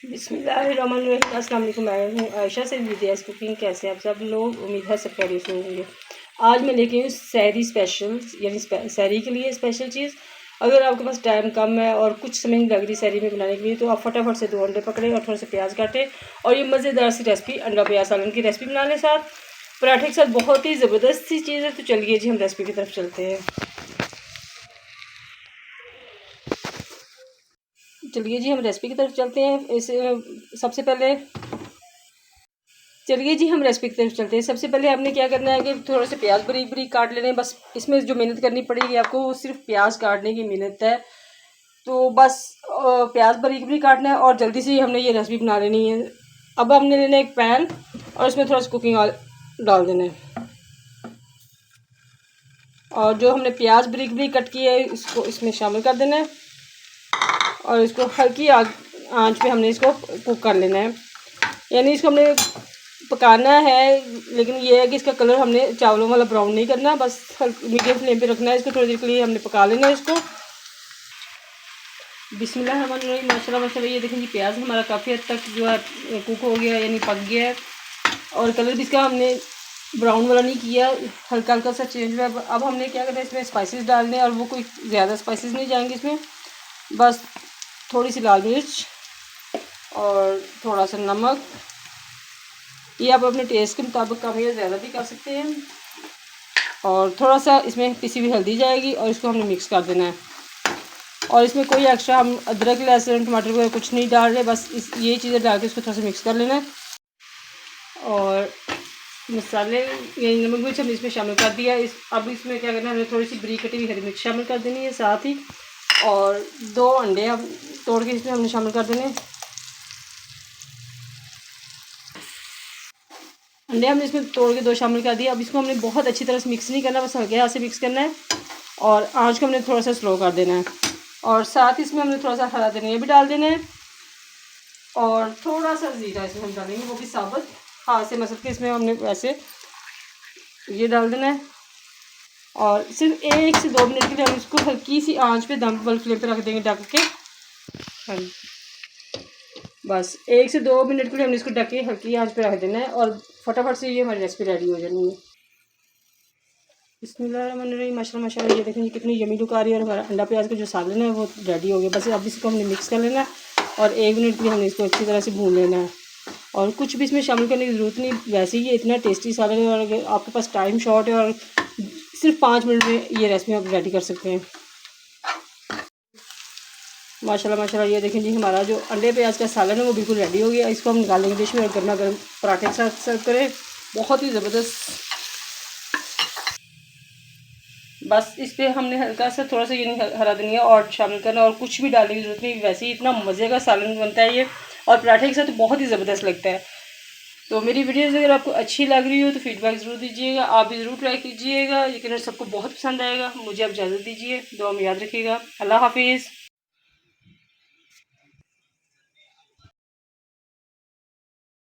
बिस्मिल्लाहिर्रहमानिर्रहीम। अस्सलाम वालेकुम। मैं हूँ आयशा से विदेश कुकिंग। कैसे आप सब लोग? उम्मीद है सब खैरियत से होंगे। आज मैं लेके आई हूँ सहरी स्पेशल, यानी सहरी के लिए स्पेशल चीज़। अगर आपके पास टाइम कम है और कुछ समय नहीं लग रही सहरी में बनाने के लिए, तो आप फटाफट से 2 अंडे पकड़े और थोड़े से प्याज काटे और ये मज़ेदार सी रेसिपी अंडा प्याज सालन की रेसिपी बना लें साथ पराठे के साथ। बहुत ही ज़बरदस्त सी चीज़ है। तो चलिए जी हम रेसिपी की तरफ चलते हैं। चलिए जी हम रेसिपी की तरफ चलते हैं। सबसे पहले चलिए जी हम रेसिपी की तरफ चलते हैं। सबसे पहले आपने क्या करना है कि थोड़े से प्याज बारीक बारीक काट लेने हैं। बस इसमें जो मेहनत करनी पड़ेगी आपको वो सिर्फ प्याज काटने की मेहनत है। तो बस प्याज बारीक बारीक काटना है और जल्दी से ही हमने ये रेसिपी बना लेनी है। अब हमने लेना है एक पैन और इसमें थोड़ा सा कुकिंग ऑयल डाल देना है और जो हमने प्याज बारीक बारीक कट किया है इसको इसमें शामिल कर देना है और इसको हल्की आंच पे हमने इसको कुक कर लेना है। यानी इसको हमने पकाना है, लेकिन ये है कि इसका कलर हमने चावलों वाला ब्राउन नहीं करना, बस मीडियम फ्लेम पे रखना है। इसको थोड़ी देर के लिए हमने पका लेना है इसको। बिस्मिल्लाहिर्रहमानिर्रहीम। माशाल्लाह माशाल्लाह, ये देखें जी प्याज हमारा काफ़ी हद तक जो है कुक हो गया, यानी पक गया है और कलर भी इसका हमने ब्राउन वाला नहीं किया, हल्का हल्का सा चेंज हुआ। अब हमने क्या करना है, इसमें स्पाइसेस डालने हैं और वो कोई ज़्यादा स्पाइसेस नहीं जाएंगे इसमें। बस थोड़ी सी लाल मिर्च और थोड़ा सा नमक, ये आप अपने टेस्ट के मुताबिक कम या ज़्यादा भी कर सकते हैं। और थोड़ा सा इसमें पिसी हुई हल्दी जाएगी और इसको हमने मिक्स कर देना है। और इसमें कोई एक्स्ट्रा हम अदरक लहसुन टमाटर वगैरह कुछ नहीं डाल रहे, बस ये चीज़ें डाल के इसको थोड़ा सा मिक्स कर लेना है। और मसाले यानी नमक मिर्च हमने इसमें शामिल कर दिया। अब इसमें क्या करना है, हमें थोड़ी सी बारीक कटी हुई हरी मिर्च शामिल कर देनी है साथ ही, और 2 अंडे हम तोड़ के इसमें हमने शामिल कर देने। अंडे हमने इसमें तोड़ के 2 शामिल कर दिया। अब इसको हमने बहुत अच्छी तरह से मिक्स नहीं करना, बस हल्के हाथ से मिक्स करना है और आँच को हमने थोड़ा सा स्लो कर देना है। और साथ इसमें हमने थोड़ा सा हरा धनिया भी डाल देना है और थोड़ा सा ज़ीरा इसमें हम डालेंगे, वो भी साबुत हाथ से मसल के इसमें हमने वैसे ये डाल देना है। और सिर्फ 1 से 2 मिनट के लिए हम इसको हल्की सी आंच पे दम वाली फ्लेम पे रख देंगे ढक के। हाँ, बस 1 से 2 मिनट के लिए हमने इसको ढक के हल्की आंच पे रख देना है और फटाफट से ये हमारी रेसिपी रेडी हो जानी है। बिस्मिल्लाहिर्रहमानिर्रहीम। माशाल्लाह माशाल्लाह, ये देखें कितनी यमी लुक आ रही है और हमारा अंडा प्याज का जो सालन है वो रेडी हो गया। बस अब इसको हमने मिक्स कर लेना है और 1 मिनट के लिए हमने इसको अच्छी तरह से भून लेना है और कुछ भी इसमें शामिल करने की ज़रूरत नहीं। वैसे ही ये इतना टेस्टी सालन है और अगर आपके पास टाइम शॉर्ट है और सिर्फ 5 मिनट में ये रेसिपी आप रेडी कर सकते हैं। माशाल्लाह माशाल्लाह, ये देखें जी हमारा जो अंडे प्याज का सालन है वो बिल्कुल रेडी हो गया। इसको हम निकालेंगे डिश में और गर्मा गर्म पराठे के साथ सर्व करें। बहुत ही ज़बरदस्त। बस इस पर हमने हल्का सा थोड़ा सा यानी हरा धनिया और शामिल करना और कुछ भी डालने की ज़रूरत नहीं। वैसे ही इतना मज़े का सालन बनता है ये और पराठे के साथ तो बहुत ही ज़बरदस्त लगता है। तो मेरी वीडियोज़ अगर आपको अच्छी लग रही हो तो फीडबैक ज़रूर दीजिएगा, आप भी ज़रूर ट्राई कीजिएगा। यकीनन सबको बहुत पसंद आएगा। मुझे आप इजाज़त दीजिए, दुआ में याद रखिएगा। अल्लाह हाफिज़।